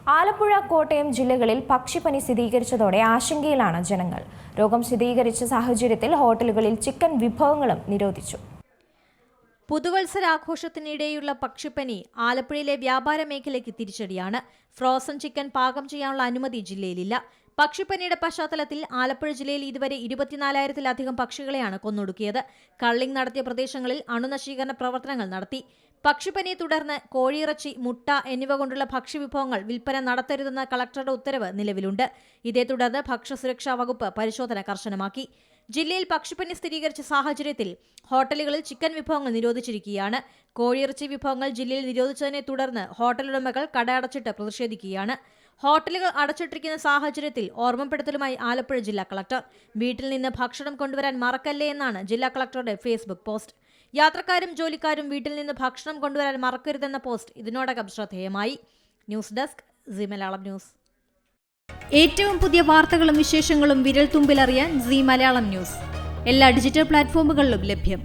ആലപ്പുഴ, കോട്ടയം ജില്ലകളിൽ പക്ഷിപ്പനി സ്ഥിരീകരിച്ചതോടെ ആശങ്കയിലാണ് ജനങ്ങൾ. രോഗം സ്ഥിരീകരിച്ച സാഹചര്യത്തിൽ ഹോട്ടലുകളിൽ ചിക്കൻ വിഭവങ്ങളും നിരോധിച്ചു. പുതുവത്സരാഘോഷത്തിനിടെയുള്ള പക്ഷിപ്പനി ആലപ്പുഴയിലെ വ്യാപാര മേഖലയ്ക്ക് തിരിച്ചടിയാണ്. ഫ്രോസൺ ചിക്കൻ പാകം ചെയ്യാനുള്ള അനുമതി ജില്ലയിലില്ല. പക്ഷിപ്പനിയുടെ പശ്ചാത്തലത്തിൽ ആലപ്പുഴ ജില്ലയിൽ ഇതുവരെ 24,000-ലധികം പക്ഷികളെയാണ് കൊന്നൊടുക്കിയത്. കള്ളിംഗ് നടത്തിയ പ്രദേശങ്ങളിൽ അണുനശീകരണ പ്രവർത്തനങ്ങൾ നടത്തി. പക്ഷിപ്പനിയെ തുടർന്ന് കോഴിയിറച്ചി, മുട്ട എന്നിവ കൊണ്ടുള്ള ഭക്ഷ്യവിഭവങ്ങൾ വിൽപ്പന നടത്തരുതെന്ന കളക്ടറുടെ ഉത്തരവ് നിലവിലുണ്ട്. ഇതേ തുടർന്ന് ഭക്ഷ്യസുരക്ഷാ വകുപ്പ് പരിശോധന കർശനമാക്കി. ജില്ലയിൽ പക്ഷിപ്പനി സ്ഥിരീകരിച്ച സാഹചര്യത്തിൽ ഹോട്ടലുകളിൽ ചിക്കൻ വിഭവങ്ങൾ നിരോധിച്ചിരിക്കുകയാണ്. കോഴിയിറച്ചി വിഭവങ്ങൾ ജില്ലയിൽ നിരോധിച്ചതിനെ തുടർന്ന് ഹോട്ടൽ ഉടമകൾ കട അടച്ചിട്ട് പ്രതിഷേധിക്കുകയാണ്. ഹോട്ടലുകൾ അടച്ചിട്ടിരിക്കുന്ന സാഹചര്യത്തിൽ ഓർമ്മപ്പെടുത്തലുമായി ആലപ്പുഴ ജില്ലാ കളക്ടർ. വീട്ടിൽ നിന്ന് ഭക്ഷണം കൊണ്ടുവരാൻ മറക്കല്ലേ എന്നാണ് ജില്ലാ കളക്ടറുടെ ഫേസ്ബുക്ക് പോസ്റ്റ്. യാത്രക്കാരും ജോലിക്കാരും വീട്ടിൽ നിന്ന് ഭക്ഷണം കൊണ്ടുവരാൻ മറക്കരുതെന്ന പോസ്റ്റ് ഇതിനോടകം ശ്രദ്ധേയമായി. News desk Zee Malayalam News. ഏറ്റവും പുതിയ വാർത്തകളും വിശേഷങ്ങളും വിരൽ തുമ്പിലറിയാൻ സീ മലയാളം ന്യൂസ് എല്ലാ ഡിജിറ്റൽ പ്ലാറ്റ്ഫോമുകളിലും ലഭ്യം.